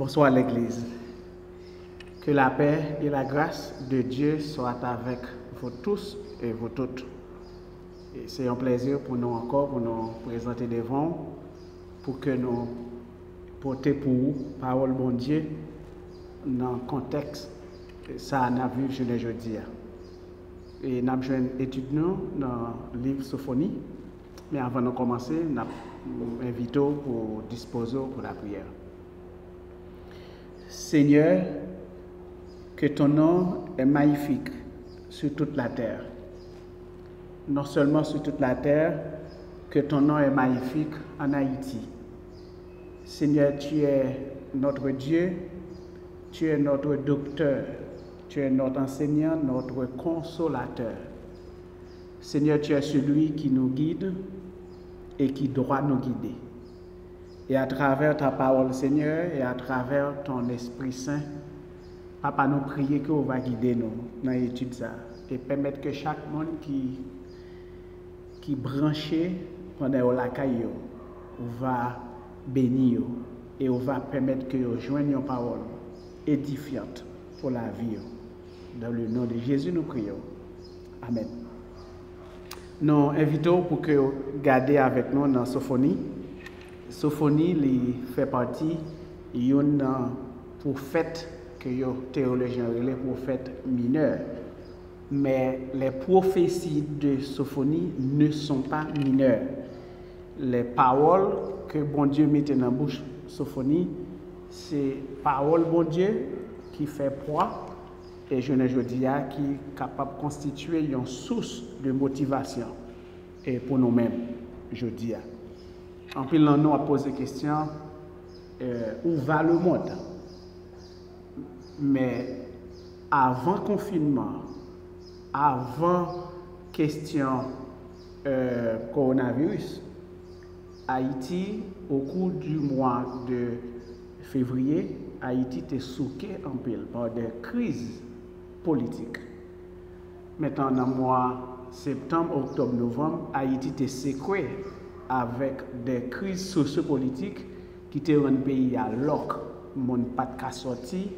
Bonsoir l'Église. Que la paix et la grâce de Dieu soient avec vous tous et vous toutes. C'est un plaisir pour nous encore, pour nous présenter devant, pour que nous porter pour vous, parole bon Dieu, dans le contexte, ça n'a vu je ne jeudi. Et nous avons une étude dans le livre Sophonie, mais avant de commencer, nous invitons pour disposer pour la prière. Seigneur, que ton nom est magnifique sur toute la terre. Non seulement sur toute la terre, que ton nom est magnifique en Haïti. Seigneur, tu es notre Dieu, tu es notre docteur, tu es notre enseignant, notre consolateur. Seigneur, tu es celui qui nous guide et qui doit nous guider. Et à travers ta parole, Seigneur, et à travers ton Esprit Saint, Papa, nous prions que vous va guider nous dans l'étude ça et permettre que chaque monde qui branché pendant la caille va bénir et on va permettre que vous joignent une parole édifiante pour la vie. Dans le nom de Jésus, nous prions. Amen. Nous invitons pour que vous gardiez avec nous dans Sophonie. Sophonie fait partie d'une prophète que les théologiens appellent prophète mineur. Mais les prophéties de Sophonie ne sont pas mineures. Les paroles que bon Dieu met dans la bouche de Sophonie, c'est parole bon Dieu qui fait poids et je ne dis pas qui est capable de constituer une source de motivation et pour nous-mêmes, je dis. En plus, nous a posé la question où va le monde? Mais avant le confinement, avant question coronavirus, Haïti, au cours du mois de février, Haïti était souqué en pile par des crises politiques. Maintenant, dans le mois septembre, octobre, novembre, Haïti était secoué avec des crises sociopolitiques qui te rendent le pays à l'oc, mon pas de sorti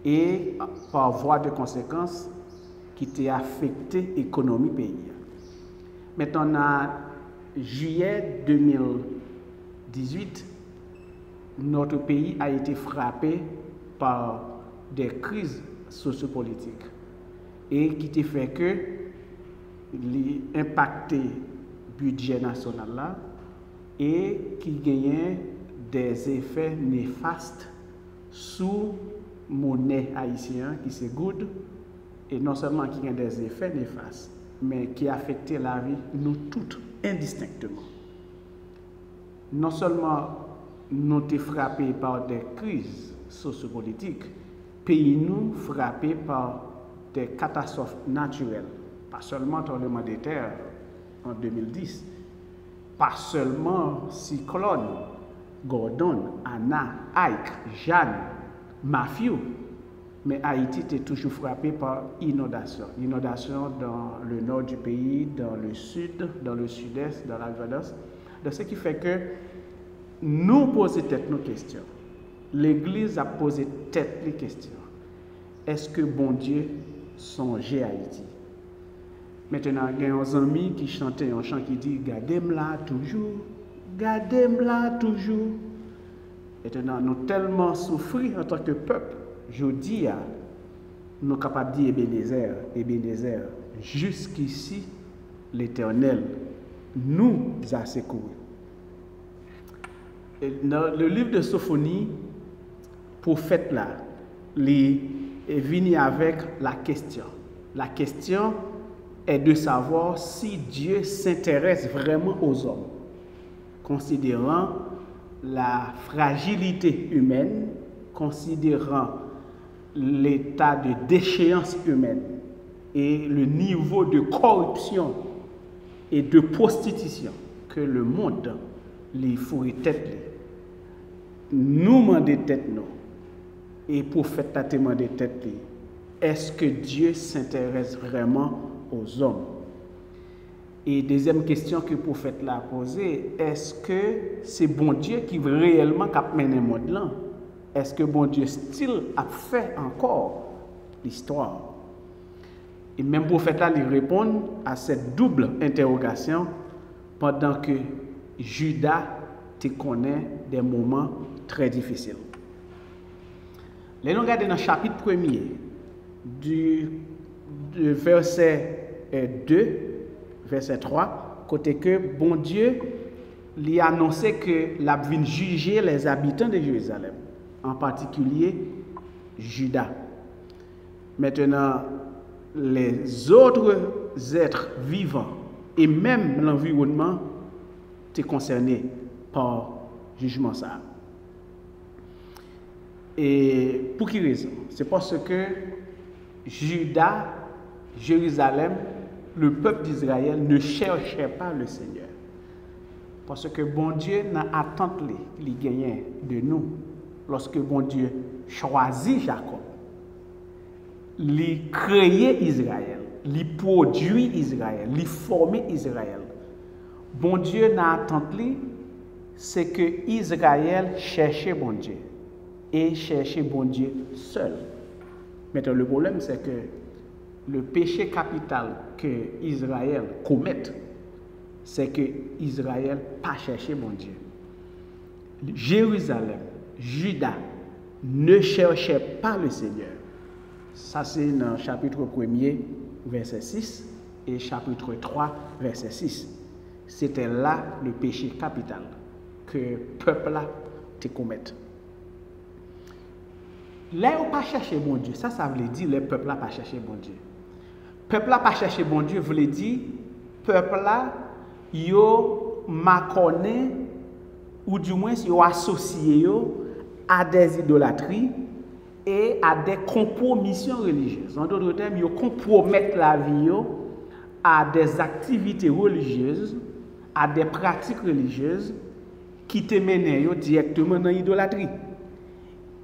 et par voie de conséquence qui t'a affecté l'économie pays. Maintenant, en juillet 2018, notre pays a été frappé par des crises sociopolitiques et qui t'a fait que l'impacté budget national là et qui gagnait des effets néfastes sous monnaie haïtienne qui c'est good et non seulement qui a des effets néfastes mais qui affectait la vie nous toutes indistinctement. Non seulement nous sommes frappés par des crises sociopolitiques, pays nous frappés par des catastrophes naturelles, pas seulement tremblement de terre en 2010, pas seulement cyclone, Gordon, Anna, Ike, Jeanne, Matthew, mais Haïti était toujours frappé par inondation. Inondation dans le nord du pays, dans le sud, dans le sud-est, dans l'Alvados. De ce qui fait que nous posons tête nos questions. L'Église a posé tête les questions. Est-ce que bon Dieu songeait Haïti? Maintenant, il y a un ami qui chantait un chant qui dit « Gardez-moi toujours, gardez-moi toujours ». Maintenant, nous tellement souffrir en tant que peuple, je dis, nous sommes capables de dire Ebenezer, Ebenezer, jusqu'ici, l'Éternel nous a secourus. Dans le livre de Sophonie, prophète là, il est venu avec la question. La question est de savoir si Dieu s'intéresse vraiment aux hommes, considérant la fragilité humaine, considérant l'état de déchéance humaine et le niveau de corruption et de prostitution que le monde les fourrait tête. Nous demandons tête nous et prophète a demandé tête. Est-ce que Dieu s'intéresse vraiment aux hommes? Et deuxième question que le prophète l'a posée, est-ce que c'est bon Dieu qui réellement cap mener le monde là? est-ce que bon Dieu style a fait encore l'histoire? Et même prophète là, il répond à cette double interrogation pendant que Judas te connaît des moments très difficiles. Les nous regardons dans le chapitre 1er du verset 2, verset 3, côté que bon Dieu lui a annoncé que la vient juger les habitants de Jérusalem, en particulier Judas. Maintenant, les autres êtres vivants et même l'environnement sont concernés par le jugement ça. Et pour quelle raison? C'est parce que Judas, Jérusalem, le peuple d'Israël ne cherchait pas le Seigneur. Parce que bon Dieu n'a attente les gagnants de nous. Lorsque bon Dieu choisit Jacob, il créer Israël, il produit Israël, il former Israël. Bon Dieu n'a attente c'est que Israël cherchait bon Dieu et cherchait bon Dieu seul. Maintenant le problème c'est que le péché capital que Israël commet, c'est que Israël pas cherché bon Dieu. Jérusalem, Juda ne cherchait pas le Seigneur. Ça c'est dans le chapitre 1er, verset 6 et chapitre 3, verset 6. C'était là le péché capital que le peuple là te commet. Là, on pas chercher bon Dieu. Ça veut dire le peuple là pas chercher bon Dieu. Peuple là pas chercher bon Dieu voulait dire peuple là yo maconné ou du moins yo associé yo à des idolâtries et à des compromissions religieuses. En d'autres termes, ils compromettent la vie à des activités religieuses, à des pratiques religieuses qui te mènent directement dans l'idolâtrie.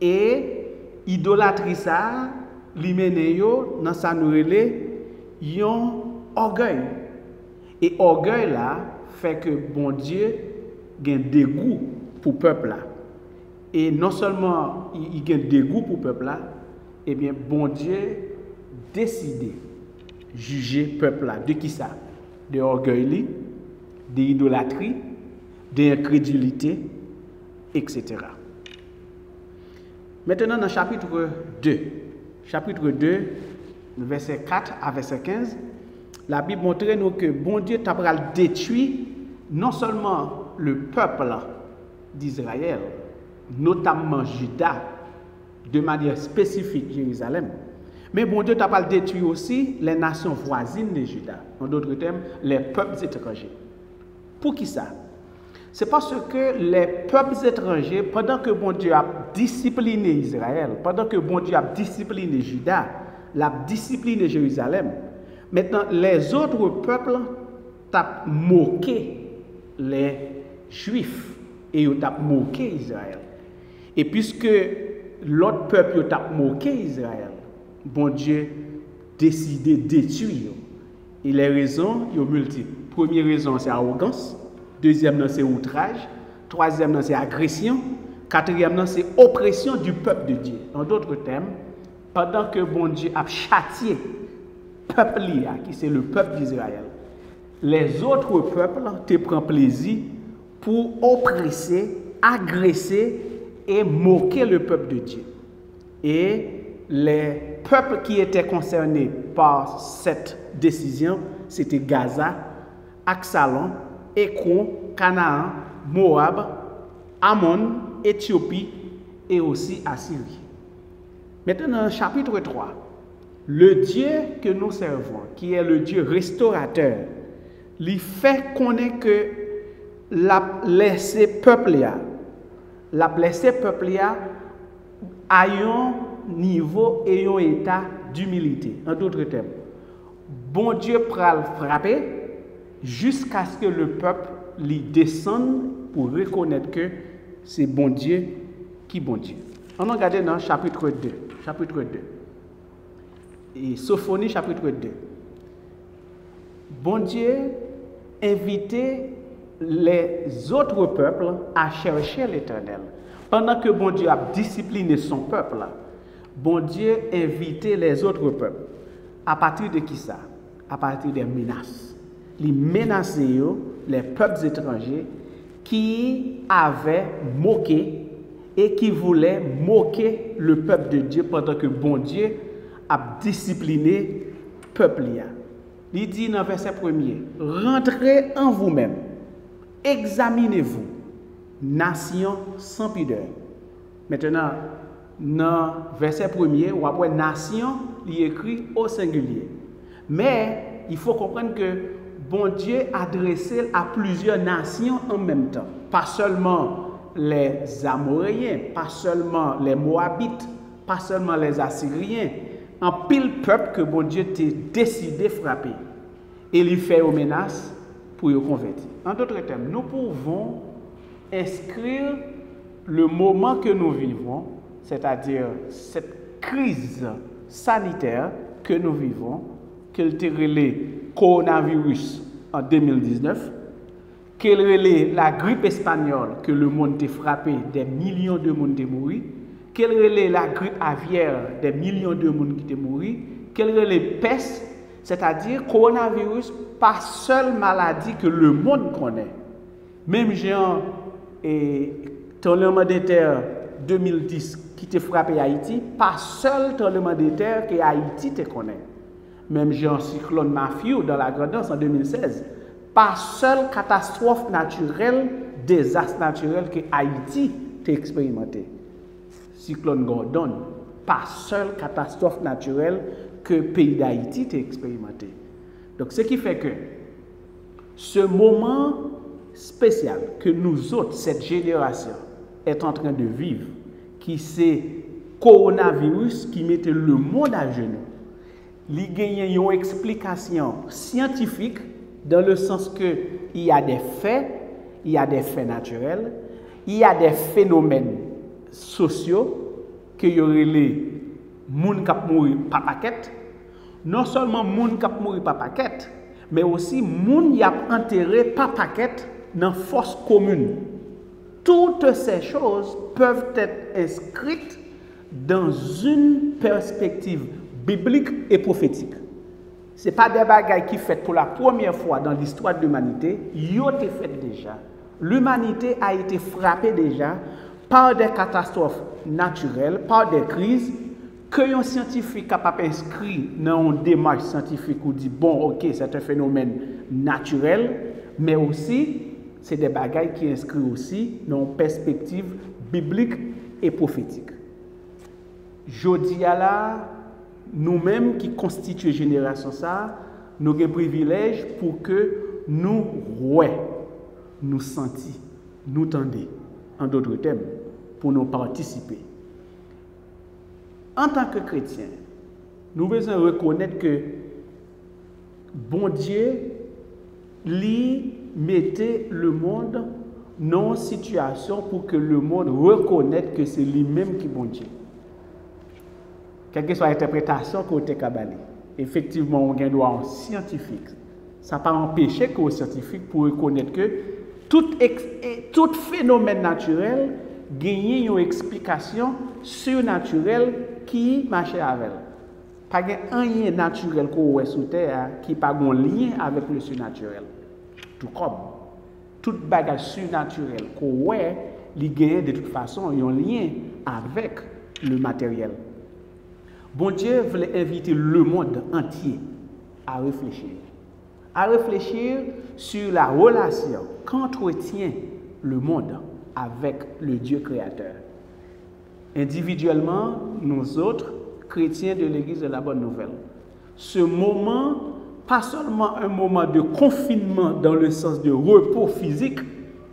Et l'idolâtrie, ça, li mène dans sa nourriture, yon orgueil. Et orgueil là fait que bon Dieu a un dégoût pour le peuple là. Et non seulement il a un dégoût pour le peuple là, eh bien bon Dieu décide juger le peuple là. De qui ça? De orgueil, d'idolâtrie, d'incrédulité, etc. Maintenant dans le chapitre 2, verset 4 à verset 15, la Bible montre nous que bon Dieu t'a détruit non seulement le peuple d'Israël, notamment Juda, de manière spécifique Jérusalem, mais bon Dieu t'a détruit aussi les nations voisines de Juda, en d'autres termes, les peuples étrangers. Pour qui ça? C'est parce que les peuples étrangers, pendant que bon Dieu a discipliné Israël, pendant que bon Dieu a discipliné Juda, l'a discipliné Jérusalem, maintenant les autres peuples ont moqué les Juifs et ils ont moqué Israël. Et puisque l'autre peuple a moqué Israël, bon Dieu décidé de détruire. Et les raisons sont multiples. Première raison, c'est arrogance. Deuxième, c'est outrage. Troisième, c'est agression. Quatrième, c'est oppression du peuple de Dieu. En d'autres termes, pendant que bon Dieu a châtié le peuple qui c'est le peuple d'Israël, les autres peuples te prennent plaisir pour oppresser, agresser et moquer le peuple de Dieu. Et les peuples qui étaient concernés par cette décision, c'était Gaza, Axalon, Ekron, Canaan, Moab, Ammon, Éthiopie et aussi Assyrie. Maintenant, dans le chapitre 3, le Dieu que nous servons, qui est le Dieu restaurateur, lui fait connaître que l'a laissé peuple à un niveau et un état d'humilité. En d'autres termes, bon Dieu pral frapper jusqu'à ce que le peuple lui descende pour reconnaître que c'est bon Dieu qui est bon Dieu. On a regardé dans chapitre 2. Et Sophonie chapitre 2. Bon Dieu invitait les autres peuples à chercher l'Éternel. Pendant que bon Dieu a discipliné son peuple, bon Dieu invitait les autres peuples. À partir de qui ça? À partir des menaces. Il menaçait les peuples étrangers qui avaient moqué et qui voulaient moquer le peuple de Dieu pendant que bon Dieu a discipliné le peuple. Il dit dans le verset 1er, rentrez en vous-même, examinez-vous, nation sans pudeur. Maintenant, dans le verset 1er, ou après nation, il est écrit au singulier. Mais il faut comprendre que bon Dieu adressé à plusieurs nations en même temps. Pas seulement les Amoréens, pas seulement les Moabites, pas seulement les Assyriens. En pile peuple que bon Dieu t'a décidé de frapper. Et il fait aux menaces pour les convertir. En d'autres termes, nous pouvons inscrire le moment que nous vivons, c'est-à-dire cette crise sanitaire que nous vivons, qu'elle est relais coronavirus en 2019, qu'elle relais la grippe espagnole que le monde a frappé, des millions de monde ont morts, qu'elle relais la grippe aviaire, des millions de monde qui ont morts, qu'elle relais peste, c'est-à-dire coronavirus, pas seule maladie que le monde connaît. Même genre et tremblement de terre 2010 qui t'a frappé Haïti, pas seul tremblement de terre que Haïti te connaît. Même genre cyclone Matthew dans la Grandance en 2016, pas seule catastrophe naturelle, désastre naturel que Haïti t'a expérimenté. Cyclone Gordon, pas seule catastrophe naturelle que le pays d'Haïti t'a expérimenté. Donc ce qui fait que ce moment spécial que nous autres, cette génération, est en train de vivre, qui c'est coronavirus qui mettait le monde à genoux, il y a une explication scientifique dans le sens que il y a des faits naturels, il y a des phénomènes sociaux que y aurait les gens qui mourent par paquet, non seulement les gens qui mourent par paquet, mais aussi les gens qui ont enterré par paquet dans force commune. Toutes ces choses peuvent être inscrites dans une perspective biblique et prophétique. Ce n'est pas des bagailles qui sont faites pour la première fois dans l'histoire de l'humanité, ils ont été faites déjà. L'humanité a été frappée déjà par des catastrophes naturelles, par des crises, que un scientifique capable d'inscrire dans une démarche scientifique ou dit bon, ok, c'est un phénomène naturel, mais aussi c'est des bagailles qui inscrivent aussi dans une perspective biblique et prophétique. Jodi à la, nous-mêmes qui constituons la génération ça, nous avons un privilège pour que nous nous sentions, nous tendions, en d'autres termes, pour nous participer. En tant que chrétiens, nous devons reconnaître que bon Dieu lui mettait le monde dans une situation pour que le monde reconnaisse que c'est lui-même qui est bon Dieu. Quelle que soit l'interprétation que vous avez, effectivement, on a un droit scientifique. Ça n'a pas empêché que les scientifiques pour reconnaître que tout phénomène naturel gagne une explication surnaturelle qui marche avec elle. Pas rien naturel qu'on voit sur terre qui n'a pas de lien avec le surnaturel. Tout comme tout bagage surnaturel qu'on voit, il gagne de toute façon un lien avec le matériel. Bon Dieu voulait inviter le monde entier à réfléchir sur la relation qu'entretient le monde avec le Dieu créateur. Individuellement, nous autres, chrétiens de l'Église de la Bonne Nouvelle, ce moment, pas seulement un moment de confinement dans le sens de repos physique,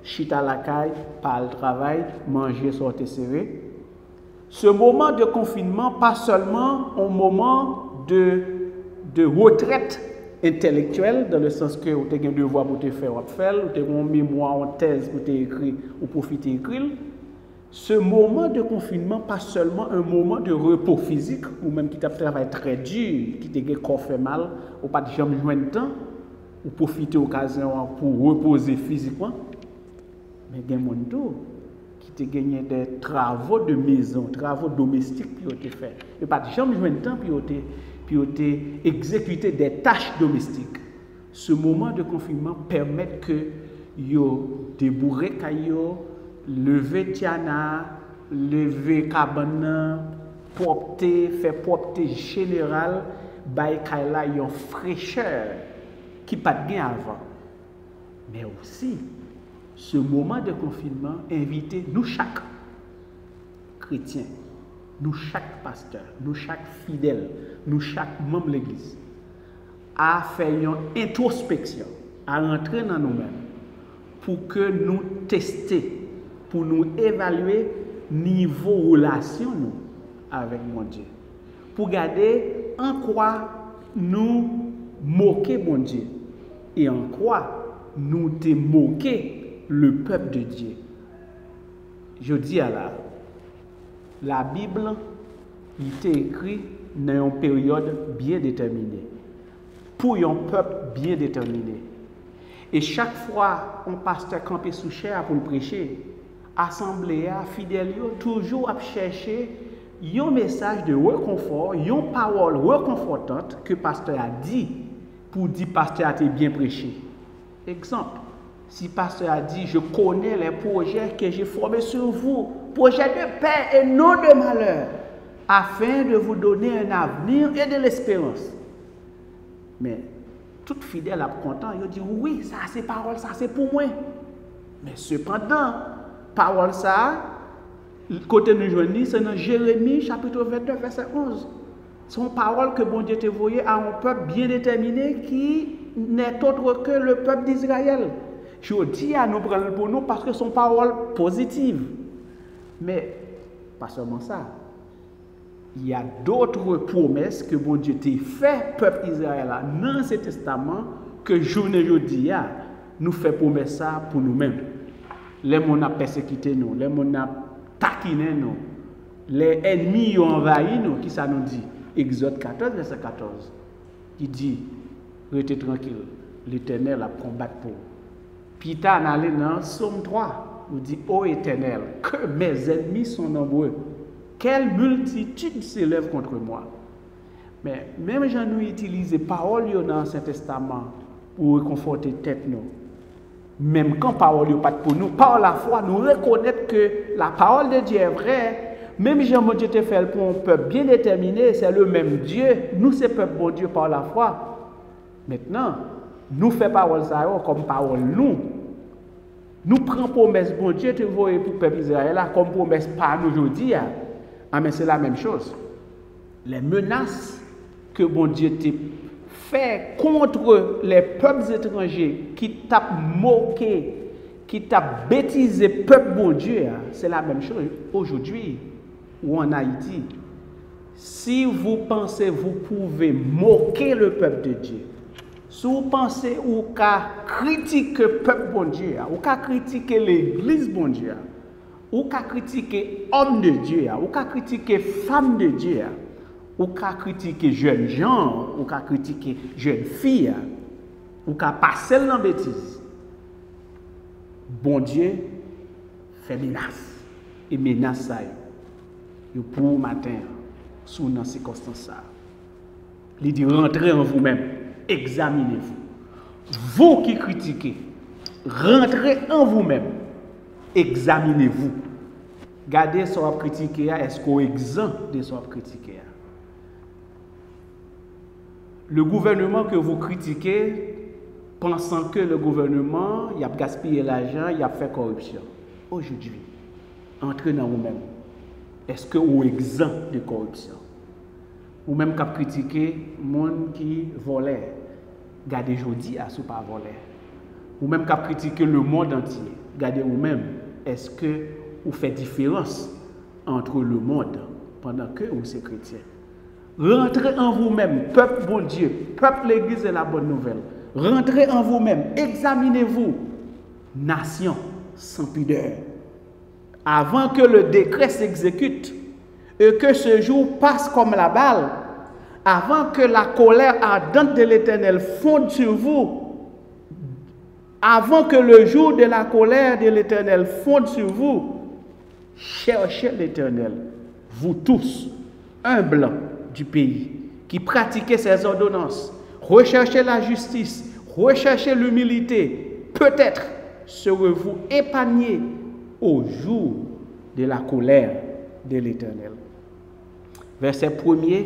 chita la caille, pas le travail, manger, sortir serré. Ce moment de confinement, pas seulement un moment de retraite intellectuelle, dans le sens que vous avez un devoir pour te faire, vous avez un mémoire, une thèse pour te écrire, ou profiter d'écrire. Ce moment de confinement, pas seulement un moment de repos physique, ou même qui t'a travaillé très dur, qui t'a corps fait mal, ou pas de jamais jouer de temps, ou profiter de l'occasion pour reposer physiquement, mais il y a des gens qui ont gagné des travaux de maison, travaux domestiques qui ont été faits. Ils n'ont pas jamais joué de temps puis ont exécuté des tâches domestiques. Ce moment de confinement permet que yo débourrer caillou, lever tiana, lever cabane, propter, faire propter général, bay kaila yon fraîcheur qui pas de bien avant. Mais aussi ce moment de confinement invite nous chaque chrétien, nous chaque pasteur, nous chaque fidèle, nous chaque membre de l'église à faire une introspection, à rentrer dans nous-mêmes pour que nous tester, pour nous évaluer niveau relation nous avec mon Dieu. Pour garder en quoi nous moquer mon Dieu et en quoi nous te moquer le peuple de Dieu. Je dis à la Bible, il était écrit dans une période bien déterminée, pour un peuple bien déterminé. Et chaque fois, un pasteur campé sous chair pour le prêcher, assemblée, fidèle, toujours à chercher un message de réconfort, une parole réconfortante que le pasteur a dit pour dire pasteur a été bien prêché. Exemple, si le pasteur a dit, je connais les projets que j'ai formés sur vous, projets de paix et non de malheur, afin de vous donner un avenir et de l'espérance. Mais tout fidèle est content, il dit oui, ça c'est parole, ça c'est pour moi. Mais cependant, parole ça, côté nous joignons, c'est dans Jérémie chapitre 22, verset 11. C'est une parole que bon Dieu t'a envoyée à un peuple bien déterminé qui n'est autre que le peuple d'Israël. Je dis à nous prendre pour nous parce que c'est une parole positive. Mais pas seulement ça. Il y a d'autres promesses que bon Dieu t'a fait, peuple Israël, dans l'Ancien Testament, que journée aujourd'hui, nous fait promesse ça pour nous-mêmes. Les gens ont persécuté nous, les gens ont taquiné nous, les ennemis ont envahi nous, qui ça nous dit? Exode 14, verset 14, qui dit, restez tranquille, l'Éternel a combattu pour. Puis il allé dans Somme 3, nous dit, ô Éternel, que mes ennemis sont nombreux. Quelle multitude s'élève contre moi. Mais même si nous utilisons parole dans l'Ancien Testament pour réconforter tête nous, même quand parole n'est pas pour nous, par la foi, nous reconnaissons que la parole de Dieu est vraie. Même si Dieu te fait pour un peuple bien déterminé, c'est le même Dieu. Nous, c'est peuple bon Dieu par la foi. Maintenant, nous faisons parole ça comme parole nous. Nous prenons promesse bon Dieu te voyer pour le peuple Israël comme promesse par nous aujourd'hui. Ah, mais c'est la même chose. Les menaces que bon Dieu t'a fait contre les peuples étrangers qui t'a moqué, qui t'a bêtisé le peuple bon Dieu, c'est la même chose aujourd'hui ou en Haïti. Si vous pensez vous pouvez moquer le peuple de Dieu, si vous pensez ou qu'à critiquer le peuple bon Dieu, ou qu'à critiquer l'église bon Dieu, ou qu'à critiquer homme de Dieu, ou qu'à critiquer femme de Dieu, ou qu'à critiquer jeunes gens, ou qu'à critiquer jeunes filles, ou qu'à passer dans bêtise. Bon Dieu fait menace. Et menace ça, pour matin, sous dans ces circonstances. Il dit rentrez en vous-même, examinez-vous. Vous qui critiquez, rentrez en vous-même. Examinez-vous. Gardez ce que vous critiquez, est-ce qu'on est exempt de ce que vous critiquez? Le gouvernement que vous critiquez, pensant que le gouvernement, il a gaspillé l'argent, il a fait corruption. Aujourd'hui, entrez dans vous-même. Est-ce que vous êtes exempt de corruption? Ou même qui critiquez les gens qui volent. Gardez aujourd'hui à ce pas voler. Ou même qui critiquez le monde entier. Gardez vous-même. Est-ce que vous faites différence entre le monde pendant que vous êtes chrétien? Rentrez en vous-même, peuple bon Dieu, peuple l'église et la bonne nouvelle. Rentrez en vous-même, examinez-vous, nation sans pudeur. Avant que le décret s'exécute et que ce jour passe comme la balle, avant que la colère ardente de l'Éternel fonde sur vous, avant que le jour de la colère de l'Éternel fonde sur vous, cherchez l'Éternel, vous tous, humbles du pays, qui pratiquez ses ordonnances, recherchez la justice, recherchez l'humilité, peut-être serez-vous épargnés au jour de la colère de l'Éternel. Verset 1er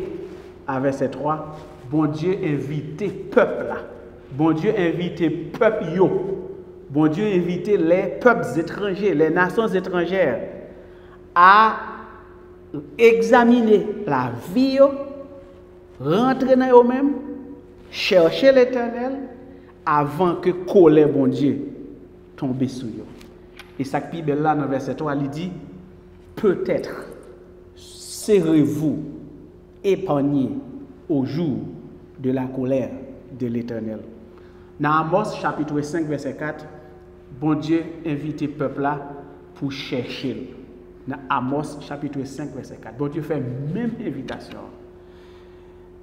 à verset 3, bon Dieu invitait peuple là. Bon Dieu invitait peuple yo. Bon Dieu invitait les peuples étrangers, les nations étrangères à examiner la vie, rentrer dans eux-mêmes, chercher l'Éternel avant que colère bon Dieu tombe sur eux. Et ça qui est là dans verset 3, il dit peut-être serez-vous épargnés au jour de la colère de l'Éternel. Dans Amos chapitre 5 verset 4, bon Dieu invite le peuple là pour chercher. Dans Amos chapitre 5 verset 4, bon Dieu fait même invitation.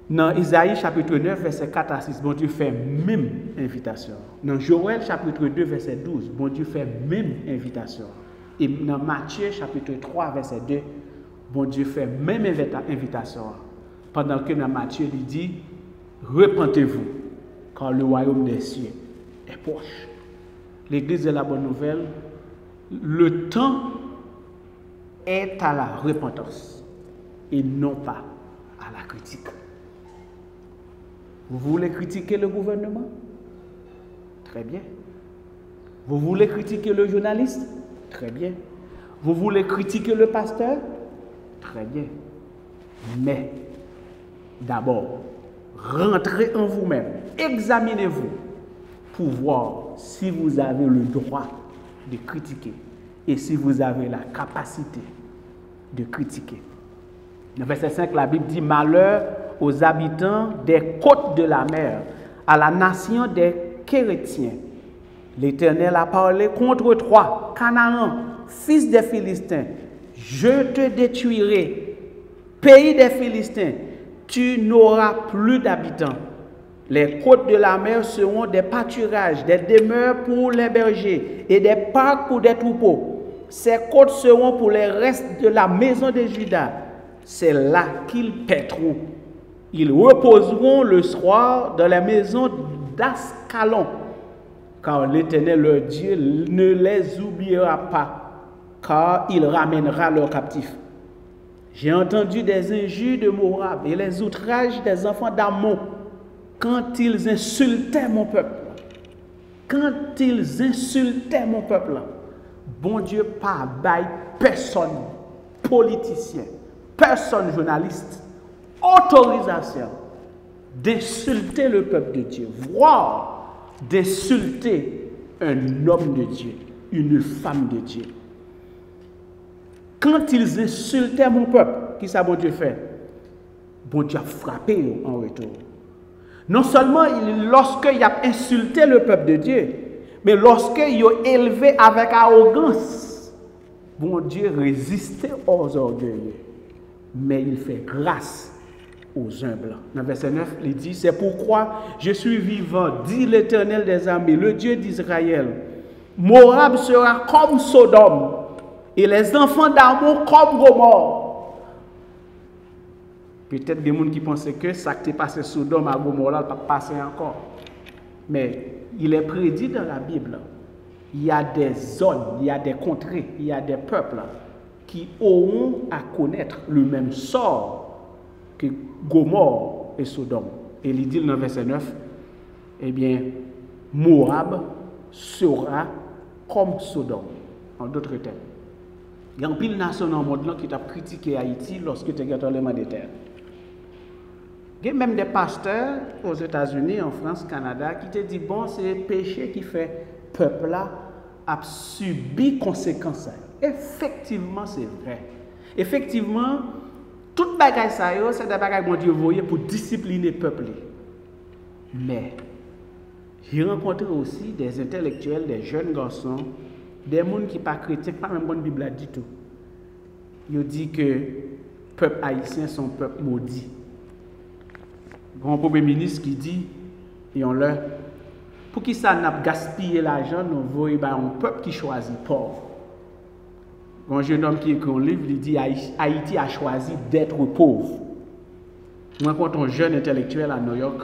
Dans Isaïe chapitre 9 verset 4 à 6, bon Dieu fait même invitation. Dans Joël chapitre 2 verset 12, bon Dieu fait même invitation. Et dans Matthieu chapitre 3 verset 2, bon Dieu fait même invitation. Pendant que dans Matthieu il dit repentez-vous car le royaume des cieux est proche. L'église de la bonne nouvelle, le temps est à la repentance et non pas à la critique. Vous voulez critiquer le gouvernement? Très bien. Vous voulez critiquer le journaliste? Très bien. Vous voulez critiquer le pasteur? Très bien. Mais d'abord, rentrez en vous-même, examinez-vous pour voir si vous avez le droit de critiquer et si vous avez la capacité de critiquer. Dans verset 5, la Bible dit malheur aux habitants des côtes de la mer, à la nation des Kérétiens. L'Éternel a parlé contre toi, Canaan, fils des Philistins. Je te détruirai, pays des Philistins. Tu n'auras plus d'habitants. Les côtes de la mer seront des pâturages, des demeures pour les bergers et des parcs pour des troupeaux. Ces côtes seront pour les restes de la maison de Juda. C'est là qu'ils paîtront. Ils reposeront le soir dans la maison d'Ascalon, car l'Éternel leur Dieu ne les oubliera pas, car il ramènera leurs captifs. J'ai entendu des injures de Moab et les outrages des enfants d'Ammon quand ils insultaient mon peuple. Quand ils insultaient mon peuple, bon Dieu pas bail personne, politicien, personne journaliste, autorisation d'insulter le peuple de Dieu, voire d'insulter un homme de Dieu, une femme de Dieu. Quand ils insultaient mon peuple, qu'est-ce que bon Dieu fait? Bon Dieu a frappé en retour. Non seulement lorsqu'il a insulté le peuple de Dieu, mais lorsqu'il a élevé avec arrogance, bon Dieu résistait aux orgueilleux, mais il fait grâce aux humbles. Dans verset 9, il dit, c'est pourquoi je suis vivant, dit l'Éternel des armées, le Dieu d'Israël. Moab sera comme Sodome, et les enfants d'Ammon comme Gomorrhe. Peut-être des gens qui pensaient que ça qui est passé Sodome à Gomorrhe ne va pas passer encore. Mais il est prédit dans la Bible, il y a des zones, il y a des contrées, il y a des peuples qui auront à connaître le même sort que Gomorrhe et Sodome. Et il dit dans le verset 9, eh bien, Moab sera comme Sodome. En d'autres termes. Il y a un pile nation dans le monde qui a critiqué Haïti lorsque tu as tremblement de terre. Il y a même des pasteurs aux États-Unis, en France, Canada, qui te disent bon, c'est le péché qui fait peuple là a subi conséquences. Effectivement, c'est vrai. Effectivement, toute bagaille ça, c'est des bagailles que Dieu voyait pour discipliner le peuple. Mais j'ai rencontré aussi des intellectuels, des jeunes garçons, des gens qui ne sont pas chrétiens, pas même bonne Bible du tout. Ils disent que le peuple haïtien sont un peuple maudit. Un premier ministre qui dit, pour qui ça n'a pas gaspillé l'argent, nous voyons un peuple qui choisit pauvre. Un jeune homme qui écrit un livre, il dit Haïti a choisi d'être pauvre. Je rencontre un jeune intellectuel à New York.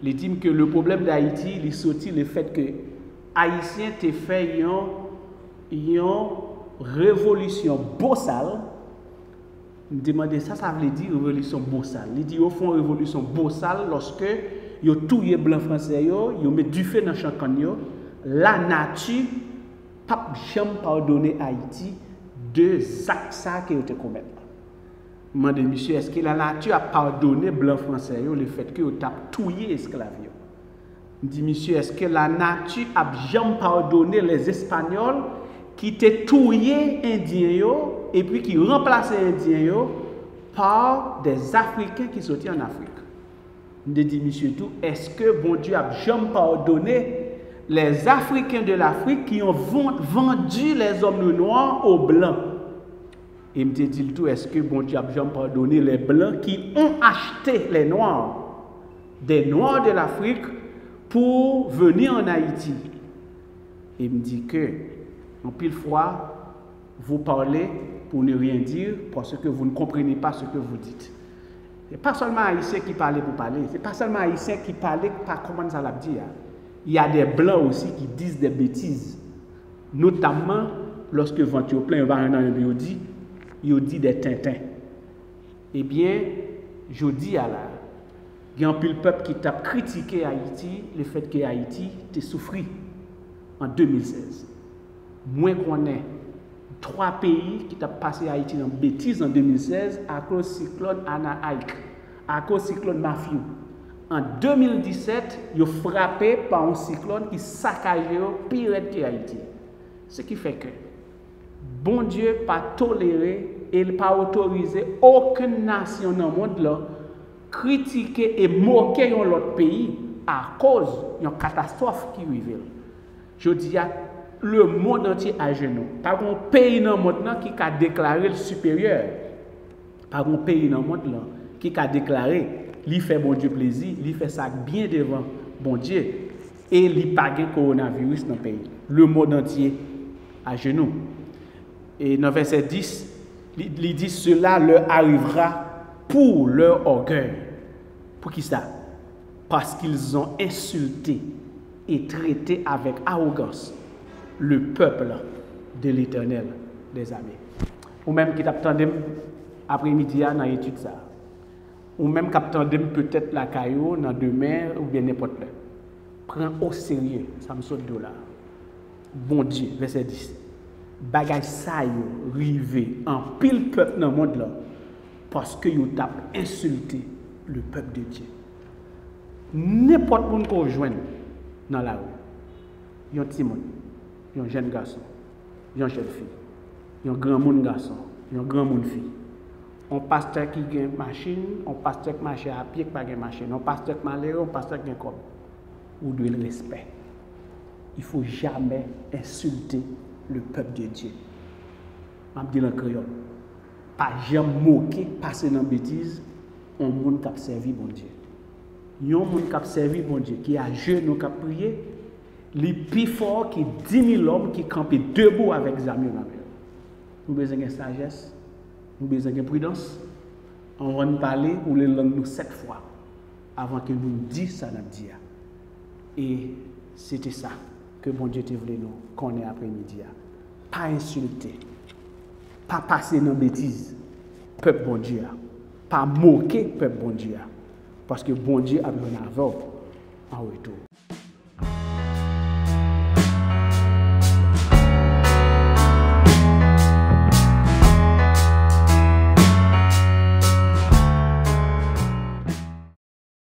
Il dit que le problème d'Haïti, il sortit le fait que Haïtiens ont fait une révolution bossale. Je me demandais ça veut dire révolution bossale. Il dit au fond révolution bossale lorsque ils ont tué blanc français, ils ont mis du feu dans le champ. La nature n'a pas jamais pardonné Haïti de actes qui ont été commis. Je me demande, monsieur, est-ce que la nature a pardonné blanc français le fait que vous avez tué esclaves? Je dis, monsieur, est-ce que la nature a jamais pardonné les Espagnols qui étaient tués Indiens et puis qui remplaçaient Indiens par des Africains qui sortaient en Afrique? Je dis, monsieur, tout, est-ce que bon Dieu a jamais pardonné les Africains de l'Afrique qui ont vendu les hommes noirs aux Blancs? Et me dit tout, est-ce que bon Dieu a jamais pardonné les Blancs qui ont acheté les Noirs, des Noirs de l'Afrique, pour venir en Haïti? Et me dit que, en pile fois, vous parlez pour ne rien dire parce que vous ne comprenez pas ce que vous dites. Ce n'est pas seulement Haïtiens qui parlent pour parler, ce n'est pas seulement Haïtiens qui parlent par comment ça l'a dit. Il y a des Blancs aussi qui disent des bêtises, notamment lorsque Venture plein va dans un bureau, il dit des tintins. Eh bien, je dis à la, il y a un peuple qui t'a critiqué Haïti, le fait que Haïti a souffert en 2016. Moins qu'on ait 3 pays qui ont passé Haïti dans bêtise en 2016 à cause du cyclone Anna Ike, à cause du cyclone Matthew. En 2017, ils ont frappé par un cyclone qui saccagé pire que Haïti. Ce qui fait que bon Dieu n'a pas toléré et n'a pas autorisé aucune nation dans le monde là critiquer et moquer l'autre pays à cause d'une catastrophe qui arrive. Je dis à le monde entier à genoux. Pas un pays dans le monde qui a déclaré le supérieur. Pas un pays dans le monde qui a déclaré il fait bon Dieu plaisir, il fait ça bien devant bon Dieu et il pas de coronavirus dans le pays. Le monde entier à genoux. Et dans verset 10, il dit cela leur arrivera pour leur orgueil. Pour qui ça? Parce qu'ils ont insulté et traité avec arrogance le peuple de l'Éternel des armées. Ou même qui t'attendait après-midi dans l'étude ça. Ou même qui t'attendait peut-être la caillou dans demain ou bien n'importe quoi. Prends au sérieux, ça me saute de là. Bon Dieu, verset 10. Bagay sa yo rivé en pile peuple dans le monde là parce que yo t'a insulté le peuple de Dieu. N'importe monde qu'on joindre dans la rue, yon petit monde, yon jeune garçon, yon jeune fille, yon grand monde garçon, yon grand monde fille. On pasteur qui a une machine, on pasteur qui marche à pied qui pas une machine, on pasteur qui malheureux, on pasteur qui a un corps. Ou de le respect. Il ne faut jamais insulter le peuple de Dieu. Je dis en créole. Pas jamais moquer, passer dans la bêtise, un monde qui a servi bon Dieu. Un monde qui a servi bon Dieu, qui a jeûné, qui a prié, les plus forts qui 10 000 hommes qui campent debout avec les amis. Nous avons besoin de sagesse, nous avons besoin de prudence. On va nous parler ou les langues nous 7 fois avant que nous disions ça dans le dia. Et c'était ça que bon Dieu te voulait nous connaître après-midi. Pas insulter, pas passer dans la bêtise, peuple bon Dieu. Pas moquer, peuple bon Dieu. Parce que bon Dieu a besoin d'avant en retour.